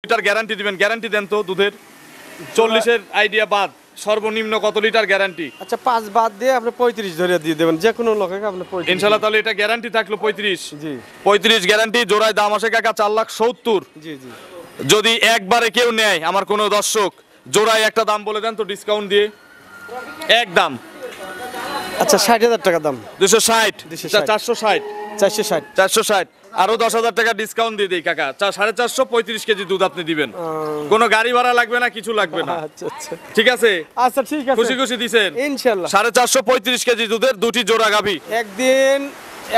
Litre guarantee দিবেন? Guarantee দেন তো দুধের। 40-এর আইডিয়া বাদ সর্বনিম্ন কত লিটার গ্যারান্টি? আচ্ছা 5 বাদ দিয়ে আপনি 35 ধরে দিয়ে দেবেন, যে কোনো লোককে আপনি 35। ইনশাআল্লাহ তাহলে এটা গ্যারান্টি থাকলো 35। জি 35 গ্যারান্টি। জোড়ায় দাম আসে কাকা 4,70,000। জি জি। যদি একবারে কেউ নেয়, আমার কোনো দর্শক, জোড়ায় একটা দাম বলে দেন তো ডিসকাউন্ট দিয়ে। এক দাম। আচ্ছা 60,000 টাকা দাম। 260। 460 460 460 আরো 10,000 টাকা ডিসকাউন্ট দিয়ে দেই কাকা। 450 35 কেজি দুধ আপনি দিবেন। কোনো গাড়ি ভাড়া লাগবে না, কিছু লাগবে না। আচ্ছা আচ্ছা ঠিক আছে? আচ্ছা ঠিক আছে, খুশি খুশি দিছেন ইনশাআল্লাহ। 450 35 কেজি দুধের দুটি জোড়া গাভী। একদিন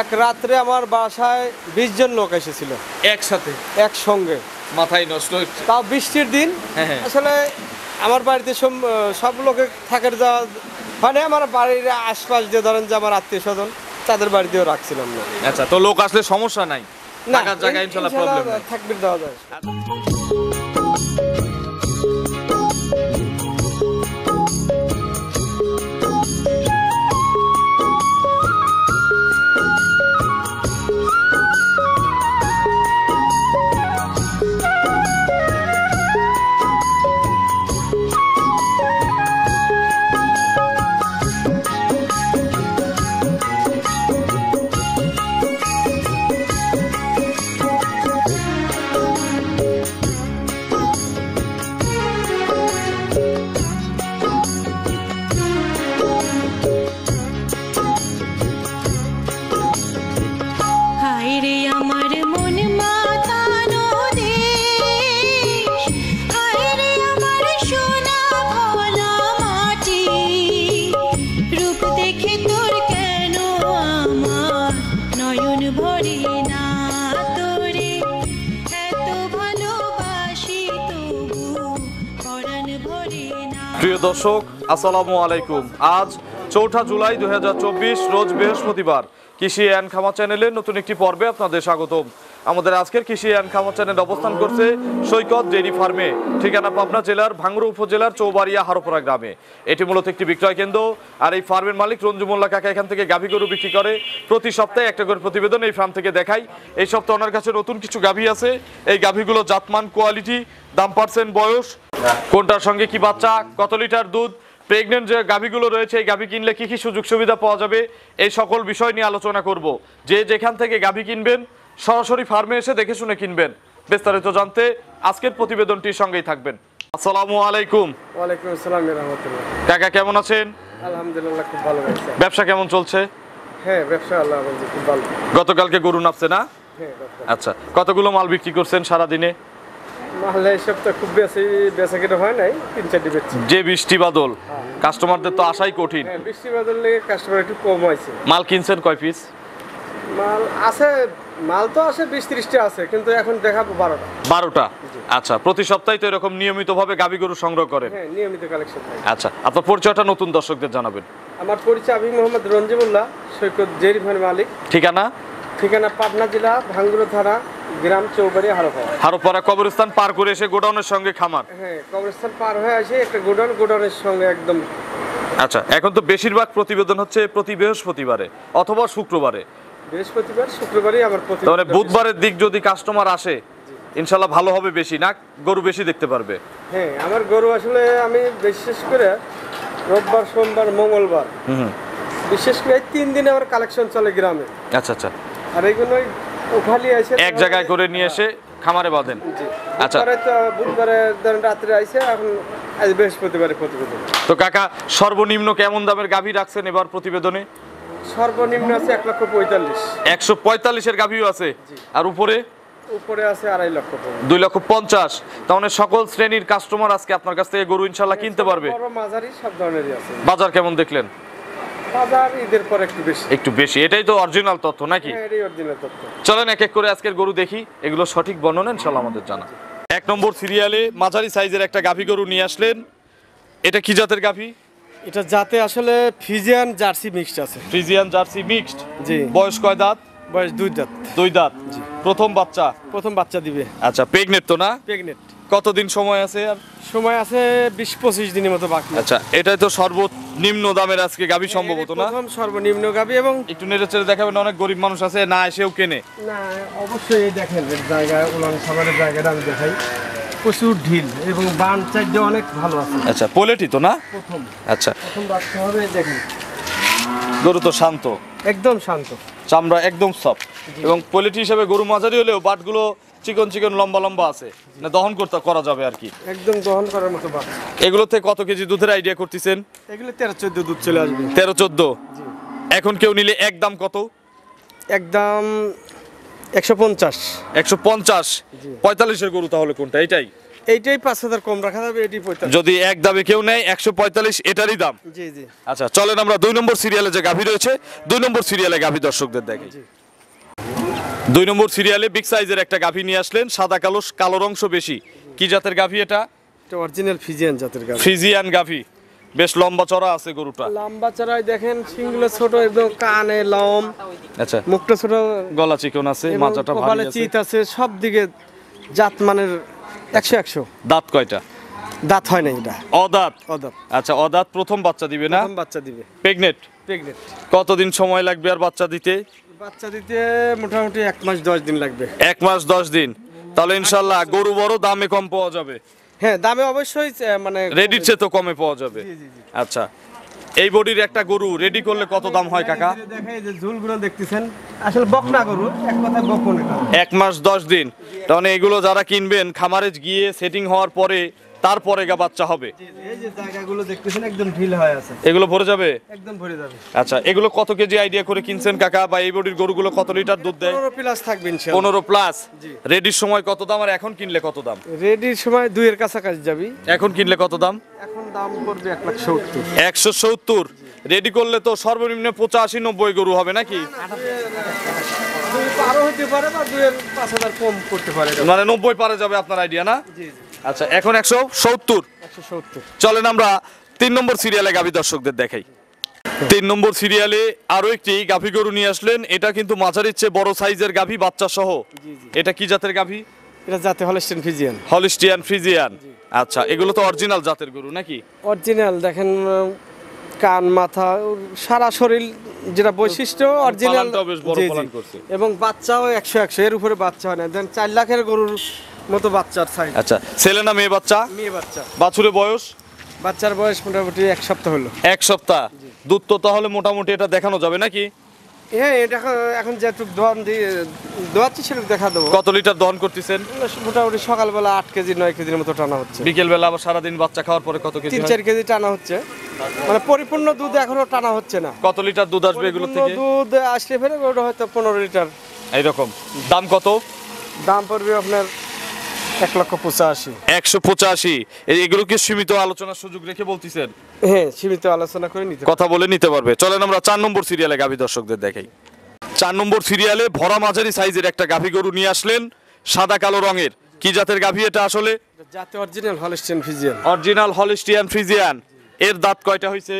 এক রাত্রে আমার বাসায় 20 জন লোক এসেছিল একসাথে একসঙ্গে। মাথায় নষ্ট হচ্ছে। তাও বৃষ্টির দিন। হ্যাঁ। আসলে আমার বাড়িতে সব লোকে থাকার যা মানে আমার বাড়ির আশপাশ দিয়ে ধরেন যে আমার আত্মীয় স্বজন, তাদের বাড়িতেও রাখছিলাম না। আচ্ছা, তো লোক আসলে সমস্যা নাই, থাকার জায়গা ইনশাআল্লাহ প্রবলেম নাই। থাকবির দেওয়া যায়। প্রিয় দর্শক আসসালামু আলাইকুম। আজ 4 জুলাই 2024 রোজ বৃহস্পতিবার। কৃষি অ্যান্ড খামার চ্যানেলের নতুন একটি পর্বে আপনাদের স্বাগতম। আমাদের আজকের কৃষি অ্যান্ড খামার চ্যানেল অবস্থান করছে সৈকত ডেইরি ফার্মে, ঠিকানা পাবনা জেলার ভাঙ্গুড়া উপজেলার চৌবাড়িয়া হারোপাড়া গ্রামে। এটি মূলত একটি বিক্রয় কেন্দ্র, আর এই ফার্মের মালিক রঞ্জু মোল্লা কাকা এখান থেকে গাভী গরু বিক্রি করে। প্রতি সপ্তাহে একটা করে প্রতিবেদন এই ফার্ম থেকে দেখাই। এই সপ্তাহে ওনার কাছে নতুন কিছু গাভী আছে। এই গাভীগুলো জাতমান, কোয়ালিটি, দাম, পার্সেন্ট, বয়স, কোনটার সঙ্গে কি বাচ্চা, কত লিটার দুধ, প্রেগনেন্ট যে গাভীগুলো রয়েছে এই গাভী কিনলে কি কি সুযোগ সুবিধা পাওয়া যাবে, এই সকল বিষয় নিয়ে আলোচনা করব। যে যেখান থেকে গাভী কিনবেন সরাসরি ফার্মে এসে দেখে শুনে কিনবেন। বিস্তারিত জানতে আজকের প্রতিবেদনটির সঙ্গেই থাকবেন। আসসালামু আলাইকুম। ওয়ালাইকুম আসসালাম ওয়া রাহমাতুল্লাহ। কাকা কেমন আছেন? আলহামদুলিল্লাহ খুব ভালো আছি। ব্যবসা কেমন চলছে? হ্যাঁ ব্যবসা আল্লাহ বলতে খুব ভালো। গতকালকে গরু নাপছে না? হ্যাঁ। আচ্ছা, কতগুলো মাল বিক্রি করছেন সারা দিনে? মাল এই সপ্তাহে খুব বেশি কেটে হয় নাই, 3-4টি বেচছি। যে বৃষ্টি বাদল, কাস্টমারদের তো আসাই কঠিন। হ্যাঁ বৃষ্টি বাদল লেগে কাস্টমার একটু কম হয়েছে। মাল কিনছেন কয় পিস? মাল আছে, মাল তো আছে 20-30টা আছে, কিন্তু এখন দেখাবো 12টা। আচ্ছা, প্রতি সপ্তাহে তো এরকম নিয়মিতভাবে গাভী গরু সংগ্রহ করেন? হ্যাঁ নিয়মিত কালেকশন থাকে। আচ্ছা, আপনার পরিচয়টা নতুন দর্শকদের জানাবেন। আমার পরিচয় আমি মোহাম্মদ রঞ্জিমুল্লাহ, সৈকত ডেইরি ফার্মের মালিক। ঠিকানা? ঠিকানা পাবনা জেলা ভাঙ্গুড়া থানা, গ্রাম চৌবাড়িয়া হারোপাড়া। হারোপাড়া কবরস্থান পার করে এসে গোডাউনের সঙ্গে খামার? হ্যাঁ কবরস্থান পার হয়ে আসে একটা গোডাউনের সঙ্গে একদম। আচ্ছা, এখন তো বেশিরভাগ প্রতিবেদন হচ্ছে প্রতি বৃহস্পতিবারে অথবা শুক্রবারে। বৃহস্পতিবার শুক্রবারই আমার প্রতিবেদন। মানে বুধবারের দিক যদি কাস্টমার আসে ইনশাআল্লাহ ভালো হবে, বেশি না গরু বেশি দেখতে পারবে। হ্যাঁ আমার গরু আসলে আমি বিশেষ করে রোববার, সোমবার, মঙ্গলবার, বিশেষ করে 3 দিনে আমার কালেকশন চলে গ্রামে। আচ্ছা আচ্ছা। আর এইগুলোই উঠালি এসে এক জায়গায় করে নিয়ে এসে খামারে বাঁধেন। আচ্ছা, বুধবারে রাত্রে আইসে, এখন আজ বৃহস্পতিবারে প্রতিবেদন। তো কাকা সর্বনিম্ন কেমন দামের গাভী রাখছেন এবার প্রতিবেদনে? সর্বনিম্ন আছে 1,45,000। 145-এর গাভীও আছে, আর উপরে আছে 2,50,000। 2,50,000। তার মানে সকল শ্রেণীর কাস্টমার আজকে আপনার কাছ থেকে গরু ইনশাআল্লাহ কিনতে পারবে। বড় মাঝারি সব ধরনেরই আছে। বাজার কেমন দেখলেন? বাজার ঈদের পর একটু বেশি। এটাই তো অরিজিনাল তথ্য নাকি? হ্যাঁ এটাই অরিজিনাল তথ্য। চলেন এক এক করে আজকের গরু দেখি, এগুলো সঠিক বর্ণনা ইনশাআল্লাহ আমাদের জানা। 1 নম্বর সিরিয়ালে মাঝারি সাইজের একটা গাভী গরু নিয়ে আসলেন। এটা কি জাতের গাভী? এটা জাতে আসলে ফ্রিজিয়ান জার্সি মিক্সড আছে। Friesian Jersey mixed. জি। বয়স কয় দাঁত? বয়স 2 দাঁত। 2 দাঁত। জি। প্রথম বাচ্চা দিবে। আচ্ছা, প্রেগনেন্ট তো না? প্রেগনেন্ট। কতদিন সময় আছে? আর সময় আছে 20-25 দিনের মতো বাকি। আচ্ছা, এটাই তো সর্বনিম্ন দামের আজকে গাভী সম্ভবত না? প্রথম সর্বনিম্ন গাভী। এবং একটু নেড়েচেড়ে দেখাবেন, অনেক গরিব মানুষ আছে না এসেও কেনে। না অবশ্যই দেখেন জায়গা উলান সাগরের জায়গাটা আমি দেখাই। প্রচুর ঢিল এবং বান চারটে অনেক ভালো আছে। আচ্ছা পোলেটি তো না? প্রথম আচ্ছা বাচ্চা হবে, দেখেন গরু তো শান্ত, একদম শান্ত, চামড়া একদম সফট, এবং পোলেটি হিসেবে গরু মাঝারি হলেও বাটগুলো চিকন চিকন লম্বা লম্বা আছে, না দহন করা যাবে আর কি। একদম দহন করার মতো বাচ্চা। এগুলোতে কত কেজি দুধের আইডিয়া করতেছেন? এগুলো 13-14 দুধ চলে আসবে। 13-14। এখন কেউ নিলে একদম কত? একদম 150। 150। 45-এর গরু তাহলে কোনটা? এইটাই? এইটাই 5000 কম রাখা যাবে, এটি 45। যদি এক দামে কেউ নেয় 145 এটারই দাম। জি জি। আচ্ছা চলেন আমরা 2 নম্বর সিরিয়ালে যে গাভী রয়েছে 2 নম্বর সিরিয়ালে গাভী দর্শকদের দেখাই। 2 নম্বর সিরিয়ালে বিগ সাইজের একটা গাভী নিয়ে আসলেন, সাদা কালোর অংশ বেশি। কি জাতের গাভী এটা? এটা অরিজিনাল ফিজিয়ান জাতের গাভী। ফ্রিজিয়ান গাভী, বেশ লম্বা চড়া আছে গরুটা। লম্বা চড়াই দেখেন, শিংগুলো ছোট, একদম কানে লম, আচ্ছা মুখটা ছোট, গলা চিকন আছে, এবং মাথাটা ভারী কপালে আছে। চিত আছে, সব দিকে জাত মানের 100-100। দাঁত কয়টা? দাঁত হয় না এটা, অদাঁত। অদাঁত। আচ্ছা অদাঁত, প্রথম বাচ্চা দিবে না? প্রথম বাচ্চা দিবে। প্রেগনেন্ট? প্রেগনেন্ট। কতদিন সময় লাগবে আর বাচ্চা দিতে? বাচ্চা দিতে মোটামুটি 1 মাস 10 দিন লাগবে। 1 মাস 10 দিন। তাহলে ইনশাল্লাহ গরু বড়, দামে কম পাওয়া যাবে। হ্যাঁ, দামে অবশ্যই মানে রেডির চেয়ে তো কমে পাওয়া যাবে। জি জি জি। আচ্ছা এই বডির একটা গরু রেডি করলে কত দাম হয় কাকা? দেখেন এই যে ঝুলগুলো দেখতেছেন, আসলে বকনা গরু, এক কথায় বকন এটা। 1 মাস 10 দিন। তাহলে এগুলো যারা কিনবেন খামারে গিয়ে সেটিং হওয়ার পরে তারপরে বাচ্চা হবে। এই যে জায়গাগুলো দেখতেছেন একদম ঢিল হয়ে আছে, এগুলো ভরে যাবে? একদম ভরে যাবে। আচ্ছা এগুলো কত কেজি আইডিয়া করে কিনছেন কাকা, বা এই বডির গরুগুলো কত লিটার দুধ দেয়? 15 প্লাস থাকবে ইনশাআল্লাহ। 15 প্লাস। জি। রেডির সময় কত দাম আর এখন কিনলে কত দাম? রেডির সময় 2 এর কাছাকাছি যাবি, এখন কিনলে কত দাম? এখন দাম পড়বে 1,70,000। 170। রেডি করলে তো সর্বনিম্ন 85-90 গরু হবে নাকি? 12 হতে পারে বা 2 এর 5000 কম করতে পারে। মানে 90 পারে যাবে আপনার আইডিয়া না? জি জি। আচ্ছা এখন 170। 170। চলেন আমরা 3 নম্বর সিরিয়ালে গাভী দর্শকদের দেখাই। 3 নম্বর সিরিয়ালে আরো একটি গাভী গরু নিয়ে আসলেন, এটা কিন্তু মাঝারির চেয়ে বড় সাইজের গাভী, বাচ্চা সহ। জি জি। এটা কি জাতের গাভী? এটা জাতে হলস্টেইন ফিজিয়ান। Holstein Friesian. আচ্ছা এগুলো তো অরিজিনাল জাতের গরু নাকি? অরিজিনাল দেখেন, কান মাথা সারা শরীর যেটা বৈশিষ্ট্য অরিজিনাল। পালনটাও বেশ বড় পালন করছে। এবং বাচ্চাও 100-100, এর উপরে বাচ্চা হয় না। দেন 4 লাখের গরুর মতো বাচ্চার সাইজ। আচ্ছা ছেলে না মেয়ে বাচ্চা? মেয়ে বাচ্চা। বাছুরের বয়স? বাচ্চার বয়স মোটামুটি 1 সপ্তাহ হলো। 1 সপ্তাহ। দুধ তো তাহলে মোটামুটি এটা দেখানো যাবে নাকি? হ্যাঁ, এটা এখন যেটুকু দোয়ান দিয়ে দোয়াচ্ছি সেটুকু দেখা দেবো। কত লিটার দহন করতেছেন? মোটামুটি সকালবেলা 8 কেজি 9 কেজির মতো টানা হচ্ছে। বিকেল বেলা আবার সারাদিন বাচ্চা খাওয়ার পরে কত কেজি হয়? 3-4 কেজি টানা হচ্ছে, মানে পরিপূর্ণ দুধ এখনো টানা হচ্ছে না। কত লিটার দুধ আসবে এগুলো পরিপূর্ণ থেকে? দুধ আসলে ফেরে ওটা হয়তো 15 লিটার। এইরকম। দাম কত? দাম পড়বে আপনার 1,85,000। 185। এগুলো কি সীমিত আলোচনার সুযোগ রেখে বলতেছেন? হ্যাঁ, সীমিত আলোচনা করে নিতে কথা বলে নিতে পারবে। চলেন আমরা 4 নম্বর সিরিয়ালে গাভী দর্শকদের দেখাই। 4 নম্বর সিরিয়ালে ভরা মাঝারি সাইজের একটা গাভী গরু নিয়ে আসলেন, সাদা কালো রঙের। কি জাতের গাভী এটা আসলে? জাতে original Holstein Friesian. Original Holstein Friesian. এর দাঁত কয়টা হইছে?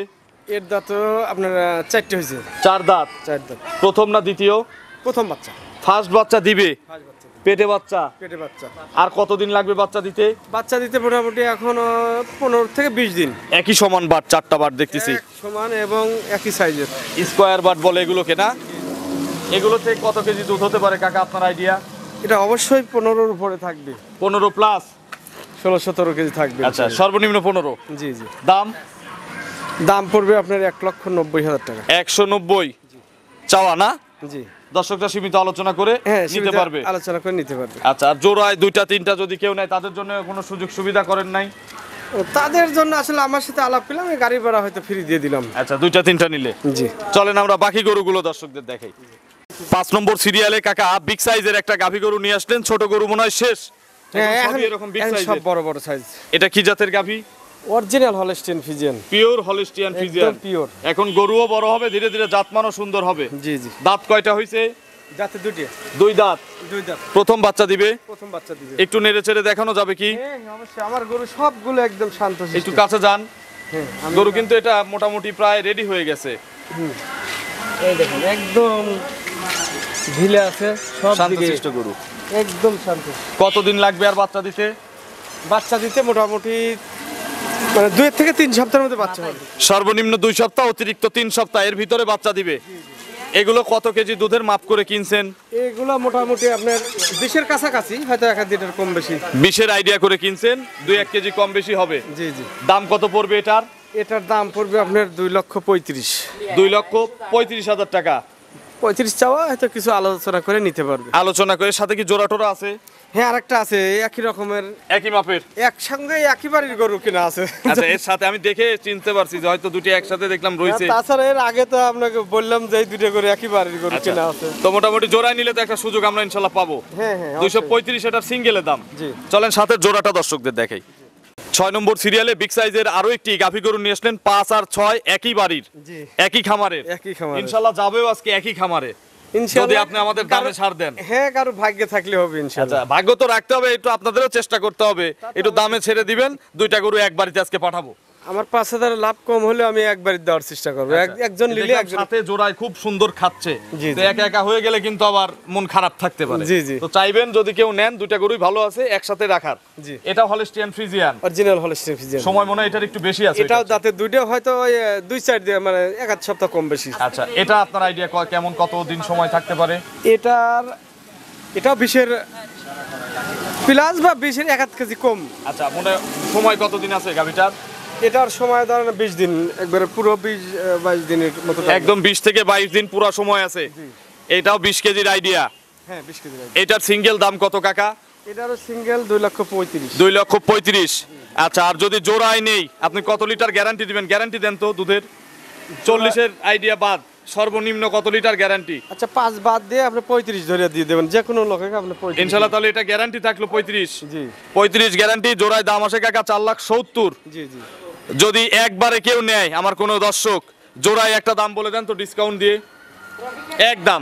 এর দাঁত আপনার 4টে হয়েছে। 4 দাঁত। 4 দাঁত। প্রথম না দ্বিতীয়? প্রথম বাচ্চা। ফার্স্ট বাচ্চা দিবে? ফার্স্ট বাচ্চা। পেটে বাচ্চা? পেটে বাচ্চা। আর কতদিন লাগবে বাচ্চা দিতে? বাচ্চা দিতে মোটামুটি এখন 15 থেকে 20 দিন। একই সমান বাট, 4টা বাট দেখতেছি। এক সমান এবং একই সাইজের। স্কোয়ার বাট বলে এগুলোকে না? এগুলো থেকে কত কেজি দুধ হতে পারে কাকা আপনার আইডিয়া? এটা অবশ্যই 15-র উপরে থাকবে। 15 প্লাস। 16-17 কেজি থাকবে। আচ্ছা সর্বনিম্ন 15। জি জি। দাম? দাম পড়বে আপনার 1,90,000 টাকা। 190 চাওয়া না? জি। দর্শকরা সীমিত আলোচনা করে হ্যাঁ, নিতে সীমিত পারবে। আলোচনা করে নিতে পারবে। আচ্ছা আর জোড়ায় 2টা 3টা যদি কেউ নেয় তাদের জন্য কোনো সুযোগ সুবিধা করেন নাই? তাদের জন্য আসলে আমার সাথে আলাপ পেলাম, এই গাড়ি ভাড়া হয়তো ফ্রি দিয়ে দিলাম। আচ্ছা 2টা 3টা নিলে। জি। চলেন আমরা বাকি গরুগুলো দর্শকদের দেখাই। 5 নম্বর সিরিয়ালে কাকা বিগ সাইজের একটা গাভী গরু নিয়ে আসলেন, ছোট গরু মনে হয় শেষ। হ্যাঁ, এখন এখন সবই এরকম বিগ এখন সব সাইজের। বড় বড় সাইজ। এটা কি জাতের গাভী? Original Holstein Friesian. Pure Holstein Friesian. Pure. এখন গরুও বড় হবে, ধীরে ধীরে জাতমানও সুন্দর হবে। জি জি। দাঁত কয়টা হইছে? জাতে 2টি। 2 দাঁত। 2 দাঁত। প্রথম বাচ্চা দিবে? প্রথম বাচ্চা দিবে। একটু নেড়ে চেড়ে দেখানো যাবে কি? হ্যাঁ অবশ্যই, আমার গরু সবগুলো একদম শান্ত শিষ্ট। একটু কাছে যান। হ্যাঁ, গরু কিন্তু এটা মোটামুটি প্রায় রেডি হয়ে গেছে। এই দেখেন একদম ঢিলে আছে সব দিকে। শান্তশিষ্ট গরু। একদম শান্ত। কতদিন লাগবে আর বাচ্চা দিতে? বাচ্চা দিতে মোটামুটি মানে 2 থেকে 3 সপ্তাহের মধ্যে বাচ্চা হবে। সর্বনিম্ন 2 সপ্তাহ, অতিরিক্ত 3 সপ্তাহ, এর ভিতরে বাচ্চা দিবে। এগুলো কত কেজি দুধের মাপ করে কিনছেন? এগুলো মোটামুটি আপনার 20-এর কাছাকাছি, হয়তো 1-2 কম বেশি। 20-এর আইডিয়া করে কিনছেন, 2-1 কেজি কম বেশি হবে। জি জি। দাম কত পড়বে এটার? এটার দাম পড়বে আপনার 2,35,000। 2,35,000 টাকা। 35 চাওয়া, হয়তো কিছু আলোচনা করে নিতে পারবে। আলোচনা করে, সাথে কি জোড়া টোরা আছে? হ্যাঁ, আরেকটা আছে একই রকমের, একই মাপের, একসঙ্গে একই বাড়ির গরু কিনা আছে। আচ্ছা, এর সাথে আমি দেখে চিনতে পারছি যে হয়তো দুটি একসাথে দেখলাম রয়েছে। তাছাড়া এর আগে তো আপনাকে বললাম যে এই দুটো করে একই বাড়ির গরু আচ্ছা, কিনা আছে। তো মোটামুটি জোড়ায় নিলে তো একটা সুযোগ আমরা ইনশাল্লাহ পাবো। হ্যাঁ হ্যাঁ, 235 এটার সিঙ্গেলের দাম। জি। চলেন সাথে জোড়াটা দর্শকদের দেখাই। 6 নম্বর সিরিয়ালে বিগ সাইজের আরো একটি গাভী গরু নিয়ে আসলেন, 5 আর 6 একই বাড়ির, জি, একই খামারের। একই খামার। ইনশাল্লাহ যাবেও আজকে একই খামারে, যদি আপনি আমাদের দামে ছাড় দেন। হ্যাঁ, কারো ভাগ্যে থাকলে হবে ইনশাআল্লাহ। আচ্ছা, ভাগ্য তো রাখতে হবে, একটু আপনাদেরও চেষ্টা করতে হবে, একটু দামে ছেড়ে দিবেন। 2টা গরু এক বাড়িতে আজকে পাঠাবো। আমার 5,000 লাভ কম হলে আমি একবারই দেওয়ার চেষ্টা করবো। একজন নিলে দেখলাম একজন। সাথে জোড়ায় খুব সুন্দর খাচ্ছে, জি, তো জি। একা একা হয়ে গেলে কিন্তু আবার মন খারাপ থাকতে পারে। জি, জি। তো চাইবেন যদি কেউ নেন, 2টা গরুই ভালো আছে একসাথে রাখার। জি। এটা Holstein Friesian, original Holstein Friesian. সময় মনে হয় এটার একটু বেশি আছে। এটাও দাঁতে দুইটা, হয়তো ওই 2-4 দিন, মানে 1-8 সপ্তাহ কম বেশি। আচ্ছা, এটা আপনার আইডিয়া কেমন, কত দিন সময় থাকতে পারে? এটাও 20-এর প্লাস বা 20-এর 1-8 কেজি কম। আচ্ছা, মনে সময় কতদিন আছে গাভিটার? এটার সময় ধরেন 20 দিন, একবারে পুরো 20-22 দিনের মতো থাকবে। একদম 20 থেকে 22 দিন পুরো সময় আছে। এটাও 20 কেজির আইডিয়া। হ্যাঁ, 20 কেজি। এটার সিঙ্গেল দাম কত কাকা? এটারও সিঙ্গেল 2,35,000। 2,35,000। আচ্ছা, আর যদি জোড়ায় নেই আপনি কত লিটার গ্যারান্টি দিবেন? গ্যারান্টি দেন তো দুধের। 40-এর আইডিয়া বাদ সর্বনিম্ন কত লিটার গ্যারান্টি? আচ্ছা, 5 বাদ দিয়ে আপনি 35 ধরে দিয়ে দেবেন, যে কোনো লোকে আপনি 35। ইনশাআল্লাহ, তাহলে এটা গ্যারান্টি থাকলো 35। জি 35 গ্যারান্টি। জোড়ায় দাম আসে কাকা 4,70,000। জি জি। যদি একবারে কেউ নেয়, আমার কোনো দর্শক, জোড়ায় একটা দাম বলে দেন তো ডিসকাউন্ট দিয়ে। এক দাম।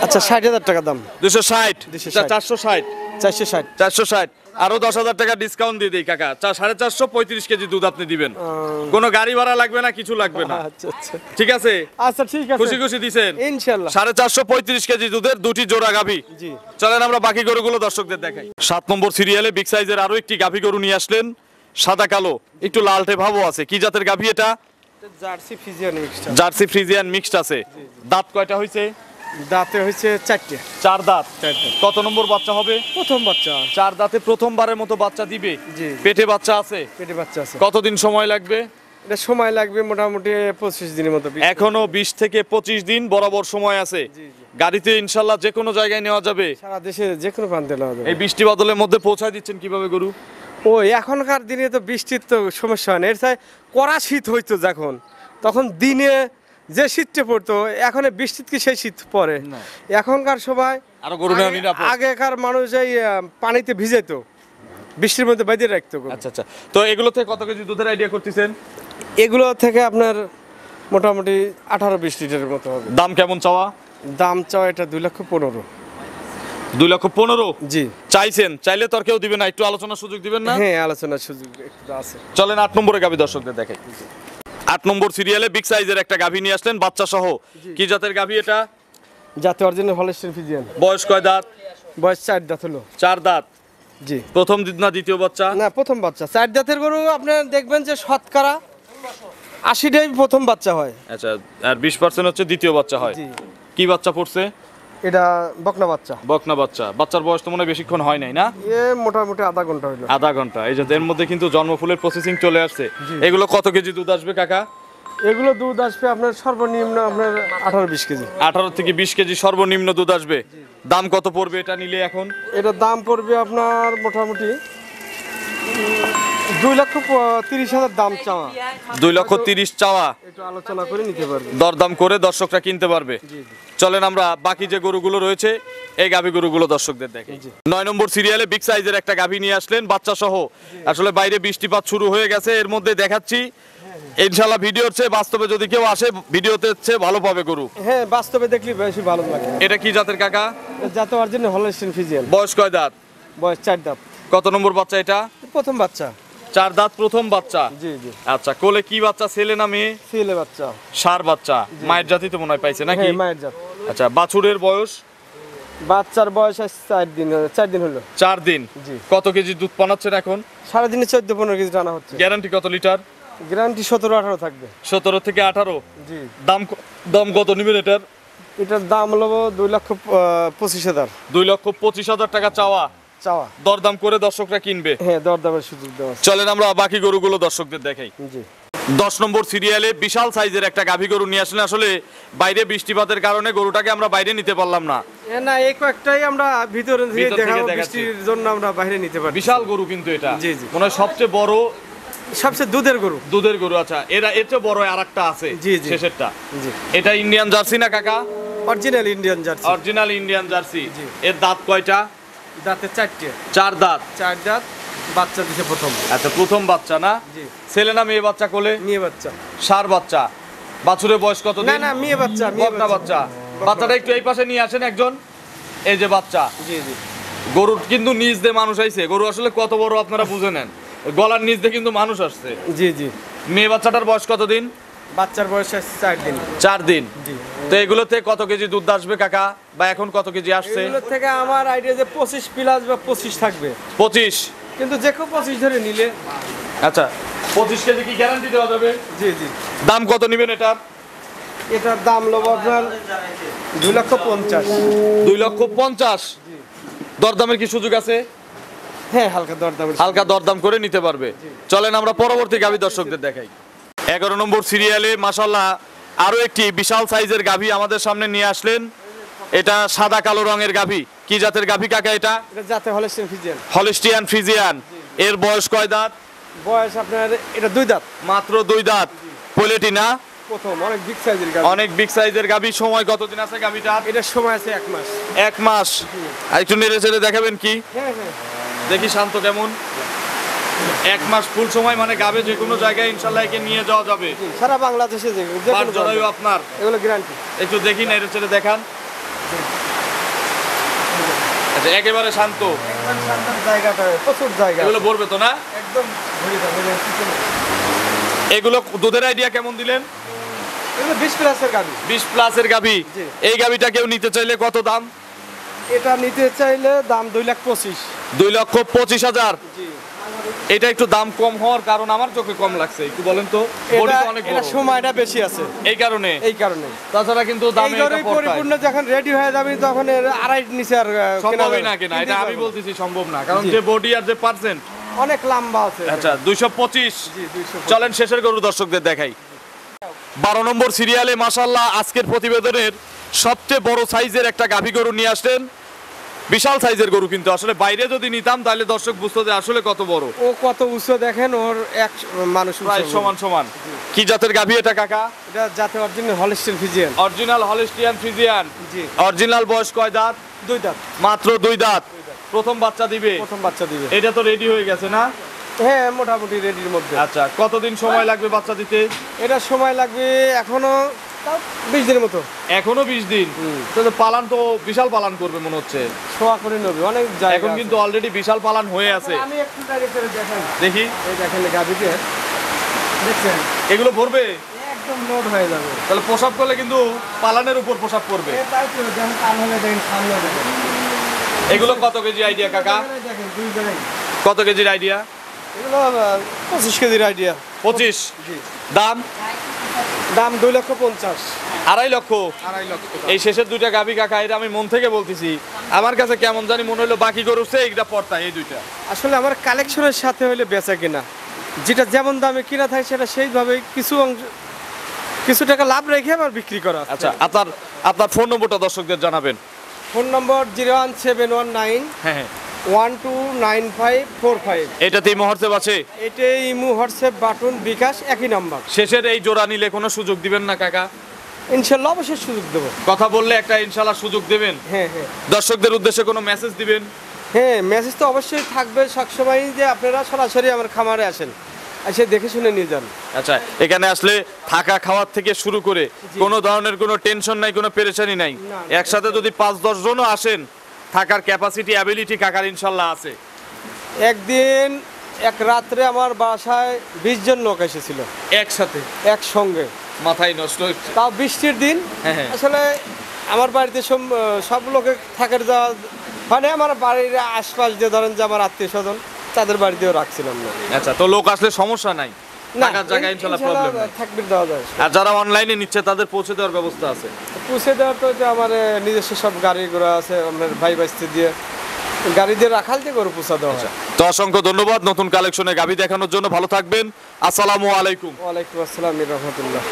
আচ্ছা, 60,000 টাকা দাম। 260, 260, 460, 460। 460, আরো 10,000 টাকা ডিসকাউন্ট দিয়ে দিই কাকা। 450, 35 কেজি দুধ আপনি দিবেন। কোনো গাড়ি ভাড়া লাগবে না, কিছু লাগবে না। আচ্ছা আচ্ছা ঠিক আছে? আচ্ছা, ঠিক আছে। খুশি খুশি দিছেন ইনশাআল্লাহ। 450, 35 কেজি দুধের 2টি জোড়া গাভী। জি। চলেন আমরা বাকি গরুগুলো দর্শকদের দেখাই। 7 নম্বর সিরিয়ালে বিগ সাইজের আরো একটি গাভী গরু নিয়ে আসলেন, সাদা কালো, একটু লালটে ভাবও আছে। কি জাতের গাভী এটা? Jersey Friesian mixed. Jersey Friesian mixed আছে। দাঁত কয়টা হইছে? দাঁতে হইছে 4টে। 4 দাঁত। 4টে। কত নম্বর বাচ্চা হবে? প্রথম বাচ্চা। 4 দাঁতে প্রথমবারের মতো বাচ্চা দিবে। জি। পেটে বাচ্চা আছে? পেটে বাচ্চা আছে। কতদিন সময় লাগবে? এটা সময় লাগবে মোটামুটি 25 দিনের মতো। এখনো 20 থেকে 25 দিন বরাবর সময় আছে। জি, জি। গাড়িতে ইনশাল্লাহ যে কোনো জায়গায় নেওয়া যাবে। সারা দেশে যে কোনো প্রান্তে নেওয়া যাবে। এই বৃষ্টি বাদলের মধ্যে পৌঁছায় দিচ্ছেন কিভাবে গরু? ওই এখনকার দিনে তো বৃষ্টির তো সমস্যা হয় না, এর চাই কড়া শীত হইতো যখন, তখন দিনে যে শীতটা পড়তো, এখন বৃষ্টিতে কি সেই শীত পড়ে? এখনকার সবাই আরো গরু নেওয়া নিরাপদ। আগেকার মানুষ এই পানিতে ভিজাইতো, বৃষ্টির মধ্যে বেঁধে রাখতো গরু। আচ্ছা আচ্ছা, তো এগুলো থেকে কত কেজি দুধের আইডিয়া করতেছেন? এগুলো থেকে আপনার মোটামুটি 18-20 লিটারের মতো হবে। দাম কেমন চাওয়া? দাম চাও এটা 2,15,000। 2,15,000 জি। চাইছেন, চাইলে তো আর কেউ দিবে না, একটু আলোচনার সুযোগ দিবেন না? হ্যাঁ, আলোচনার সুযোগ একটু আছে। চলেন 8 নম্বরে গাভী দর্শকদের দেখাই। 8 নম্বর সিরিয়ালে বিগ সাইজের একটা গাভী নিয়ে আসলেন বাচ্চা সহ। কি জাতের গাভী এটা? যাতে অরিজিনাল হলস্টাইন ফ্রিজিয়ান। বয়স কয় দাঁত? বয়স 4 দাঁত হলো। 4 দাঁত। জি। প্রথম না দ্বিতীয় বাচ্চা? না, প্রথম বাচ্চা। 4 দাঁতের গরু আপনার দেখবেন যে শতকরা 80টাই প্রথম বাচ্চা হয়। আচ্ছা, আর 20% হচ্ছে দ্বিতীয় বাচ্চা হয়। জি। কি বাচ্চা পড়ছে? এটা বকনা বাচ্চা। বকনা বাচ্চা। বাচ্চার বয়স তো মনে হয় বেশিক্ষণ হয় নাই না? মোটামুটি আধা ঘন্টা হইলো। আধা ঘন্টা। এই যে এর মধ্যে কিন্তু জন্মফুলের প্রসেসিং চলে আসছে। এগুলো কত কেজি দুধ আসবে কাকা? এগুলো দুধ আসবে আপনার সর্বনিম্ন আপনার 18-20 কেজি। 18 থেকে 20 কেজি সর্বনিম্ন দুধ আসবে। দাম কত পড়বে এটা নিলে এখন? এটার দাম পড়বে আপনার মোটামুটি 2,30,000 দাম চাওয়া। 2,30,000 চাওয়া। একটু আলোচনা করে নিতে পারবে। দরদাম করে দর্শকরা কিনতে পারবে। চলেন আমরা বাকি যে গরুগুলো রয়েছে এই গাভী গরুগুলো দর্শকদের দেখি। 9 নম্বর সিরিয়ালে বিগ সাইজের একটা গাভী নিয়ে আসলেন বাচ্চা সহ। আসলে বাইরে বৃষ্টিপাত শুরু হয়ে গেছে, এর মধ্যে দেখাচ্ছি। ইনশাআল্লাহ ভিডিওর চেয়ে বাস্তবে যদি কেউ আসে, ভিডিওতে চেয়ে ভালো পাবে গরু। হ্যাঁ, বাস্তবে দেখলে বেশি ভালো লাগে। এটা কি জাতের কাকা? যাতে অরিজিনাল হলস্টাইন ফ্রিজিয়ান। বয়স কয় দাঁত? বয়স 4 দাঁত। কত নম্বর বাচ্চা এটা? প্রথম বাচ্চা। 4 দাঁত প্রথম বাচ্চা। জি জি। আচ্ছা, কোলে কি বাচ্চা, ছেলে না মেয়ে? ছেলে বাচ্চা। ষাঁড় বাচ্চা। মায়ের জাতি তো মনে হয় পাইছে নাকি? হ্যাঁ, মায়ের জাত। আচ্ছা, বাছুরের বয়স? বাচ্চার বয়স 4 দিন হলো। 4 দিন। জি। কত কেজি দুধ পানাচ্ছেন এখন? সারাদিনে 14-15 কেজি টানা হচ্ছে। গ্যারান্টি কত লিটার? গ্যারান্টি 17-18 থাকবে। 17 থেকে 18। জি। দাম কত নেবেন এটার? এটার দাম হলো 2,25,000। 2,25,000 টাকা চাওয়া। দরদাম করে দর্শকরা কিনবে। হ্যাঁ, দরদামের সুযোগ দেওয়া আছে। চলেন আমরা বাকি গরুগুলো দর্শকদের দেখাই। জি। 10 নম্বর সিরিয়ালে বিশাল সাইজের একটা গাভী গরু নিয়ে আসলে আসলে বাইরে বৃষ্টিপাতের কারণে গরুটাকে আমরা বাইরে নিতে পারলাম না। না, এই কয়েকটাই আমরা ভিতরে থেকে ভিতর থেকে দেখাবো, দেখাচ্ছি। বৃষ্টির জন্য আমরা বাইরে নিতে পারি। বিশাল গরু কিন্তু এটা। জি, জি। মনে হয় সবচেয়ে বড়, সবচেয়ে দুধের গরু। আচ্ছা, এর চেয়ে বড় আরেকটা আছে। জি, জি। শেষেরটা। জি। এটা ইন্ডিয়ান জার্সি না কাকা? Original Indian Jersey. Original Indian Jersey. জি। এর দাঁত কয়টা? দাঁতে 4টে। 4 দাঁত। 4 দাঁত। বাচ্চা দিছে প্রথম। আচ্ছা, প্রথম বাচ্চা না? জি। ছেলে না মেয়ে বাচ্চা কোলে? মেয়ে বাচ্চা। ষাঁড় বাচ্চা। বাছুরের বয়স কত দিন? না, মেয়ে বাচ্চা। বকনা বাচ্চা। বাচ্চাটা একটু এই পাশে নিয়ে আসেন একজন। এই যে বাচ্চা। জি, জি। গরুর কিন্তু নিচ দিয়ে মানুষ আইছে। গরু আসলে কত বড় আপনারা বুঝে নেন। গলার নিচ দিয়ে কিন্তু মানুষ আসছে। জি, জি। মেয়ে বাচ্চাটার বয়স কত দিন? বাচ্চার বয়স 4 দিন। 4 দিন। জি। তো এগুলোতে কত কেজি দুধ আসবে কাকা? বা এখন কত কেজি আসছে? এগুলো থেকে আমার আইডিয়া যে 25 প্লাস বা 25 থাকবে। 25। কিন্তু যে কেউ 25 ধরে নিলে। আচ্ছা, 25 কেজি কি গ্যারান্টি দেওয়া যাবে? জি, জি। দাম কত নেবেন এটার? এটার দাম লব আপনার 2,50,000। 2,50,000। দরদামের কি সুযোগ আছে? হ্যাঁ, হালকা দরদাম করে নিতে পারবে। চলেন আমরা পরবর্তী গাভী দর্শকদের দেখাই। 11 নম্বর সিরিয়ালে মাশাআল্লাহ আরো একটি বিশাল সাইজের গাভী আমাদের সামনে নিয়ে আসলেন। এটা সাদা কালো রঙের গাভী। কি জাতের গাভী কাকা এটা? এটা জাতে হলস্টিয়ান ফ্রিজিয়ান। Holstein Friesian. এর বয়স কয় দাঁত? বয়স আপনার এটা 2 দাঁত। মাত্র 2 দাঁত। পোলেটি না? প্রথম, অনেক বিগ সাইজের গাভী। অনেক বিগ সাইজের গাভী। সময় কতদিন আছে গাভীটার? এটার সময় আছে 1 মাস। 1 মাস। আর একটু নেড়ে চেড়ে দেখাবেন কি? হ্যাঁ, হ্যাঁ। দেখি শান্ত কেমন। 1 মাস ফুল সময় মানে গাবে যে কোনো জায়গায় ইনশাআল্লাহ একে নিয়ে যাওয়া যাবে। সারা বাংলাদেশে যে পাঁচ কোনো জরায়ু আপনার। এগুলো গ্যারান্টি। একটু দেখি না, এটা ছেড়ে দেখান। আচ্ছা, একেবারে শান্ত। একদম শান্ত জায়গাটা, প্রচুর জায়গা। এগুলো ভরবে তো না? একদম ভরে যাবে। এগুলো দুধের আইডিয়া কেমন দিলেন? এগুলো 20 প্লাসের গাভী। 20 প্লাসের গাভী। জি। এই গাভীটা কেউ নিতে চাইলে কত দাম? এটা নিতে চাইলে দাম 2,25,000। 2,25,000। জি। এটা একটু দাম কম হওয়ার কারণ আমার চোখে কম লাগছে, একটু বলেন তো। বডি তো অনেক বড়। এটা সময়টা বেশি আছে এই কারণে। তাছাড়া কিন্তু দামে এটা পড়তায়। পরিপূর্ণ যখন রেডি হয়ে যাবে তখন এর আড়াই নিচে আর সম্ভবই না কেনা, এটা আমি বলতেছি সম্ভব না, কারণ যে বডি আর যে পার্সেন্ট অনেক লম্বা আছে। আচ্ছা, 225। জি, 225। চলেন শেষের গরু দর্শকদের দেখাই। 12 নম্বর সিরিয়ালে মাশাআল্লাহ আজকের প্রতিবেদনের সবচেয়ে বড় সাইজের একটা গাভী গরু নিয়ে আসলেন। বিশাল সাইজের গরু, কিন্তু আসলে বাইরে যদি নিতাম তাহলে দর্শক বুঝতো যে আসলে কত বড়। ও কত উঁচু দেখেন, ওর এক মানুষ প্রায় সমান। কি জাতের গাভী এটা কাকা? এটা জাতে original Holstein Friesian. Original Holstein Friesian. জি। অরিজিনাল বয়স কয় দাঁত? 2 দাঁত। মাত্র 2 দাঁত। প্রথম বাচ্চা দিবে? প্রথম বাচ্চা দিবে। এটা তো রেডি হয়ে গেছে না? হ্যাঁ, মোটামুটি রেডির মধ্যে। আচ্ছা, কতদিন সময় লাগবে বাচ্চা দিতে? এটা সময় লাগবে এখনো 20 দিনের মতো। এখনো 20 দিন। তাহলে পালান তো বিশাল পালান করবে মনে হচ্ছে। শোয়া করে নেবে অনেক জায়গা। এখন কিন্তু অলরেডি বিশাল পালান হয়ে আছে। আমি একটু ডাইরেক্ট করে দেখাই। দেখি। এই দেখেন গাভীকে, দেখছেন এগুলো ভরবে? একদম লোড হয়ে যাবে। তাহলে প্রসাব করলে কিন্তু পালানের উপর প্রসাব করবে। তাই তো, যখন কান হলে দেখেন, সামনে দেখেন। এগুলো কত কেজি আইডিয়া কাকা? দেখেন 2 জায়গায়। কত কেজির আইডিয়া? এগুলো 25 কেজির আইডিয়া। 25। জি। দাম? দাম 2,50,000। 2.5 লক্ষ। 2.5 লক্ষ। এই শেষের দুইটা গাভী কাকা, এটা আমি মন থেকে বলতেছি। আমার কাছে কেমন জানি মনে হলো বাকি গরুছে এইটা পড়তা, এই দুইটা। আসলে আমার কালেকশনের সাথে হলে বেচা কিনা, যেটা যেমন দামে কিনা থাকে সেটা সেইভাবে কিছু টাকা লাভ রেখে আবার বিক্রি করা। আচ্ছা, আপনার ফোন নম্বরটা দর্শকদের জানাবেন। ফোন নম্বর 01719 হ্যাঁ। 129545। এটাতেই হোয়াটসঅ্যাপ আছে? এটাই ইমো, হোয়াটসঅ্যাপ, বাটন, বিকাশ একই নাম্বার। শেষের এই জোড়া নিলে কোনো সুযোগ দিবেন না কাকা? ইনশাল্লাহ অবশ্যই সুযোগ দেবো। কথা বললে একটা ইনশাল্লাহ সুযোগ দেবেন। হ্যাঁ, হ্যাঁ। দর্শকদের উদ্দেশ্যে কোনো মেসেজ দিবেন? হ্যাঁ, মেসেজ তো অবশ্যই থাকবে সবসময়, যে আপনারা সরাসরি আমার খামারে আসেন, এসে দেখে শুনে নিয়ে যান। আচ্ছা, এখানে আসলে থাকা খাওয়ার থেকে শুরু করে কোনো ধরনের কোনো টেনশন নাই, কোনো পেরেশানি নাই। না। একসাথে যদি 5-10 জনও আসেন, থাকার ক্যাপাসিটি অ্যাবিলিটি কাকার ইনশাল্লাহ আছে। একদিন এক রাত্রে আমার বাসায় 20 জন লোক এসেছিল একসাথে, একসঙ্গে। মাথায় নষ্ট হচ্ছে। তাও বৃষ্টির দিন। হ্যাঁ, হ্যাঁ। আসলে আমার বাড়িতে সব লোকে থাকার যাওয়া মানে আমার বাড়ির আশপাশ যে ধরেন যে আমার আত্মীয় স্বজন, তাদের বাড়িতেও রাখছিলাম না। আচ্ছা, তো লোক আসলে সমস্যা নাই? না থাকার জায়গা ইনশাআল্লাহ প্রবলেম নেই। থাকবে, দেওয়া যায়। আর যারা অনলাইনে নিচ্ছে তাদের পৌঁছে দেওয়ার ব্যবস্থা আছে? পুষে দেওয়ার তো যে আমার নিজস্ব সব গাড়ি ঘোড়া আছে, আমার ভাই বাস্তি দিয়ে গাড়ি দিয়ে রাখাল দিয়ে গরু পুষা দেওয়া হয়। তো অসংখ্য ধন্যবাদ নতুন কালেকশনে গাভী দেখানোর জন্য। ভালো থাকবেন। আসসালামু আলাইকুম। ওয়ালাইকুম আসসালাম রহমতুল্লাহ।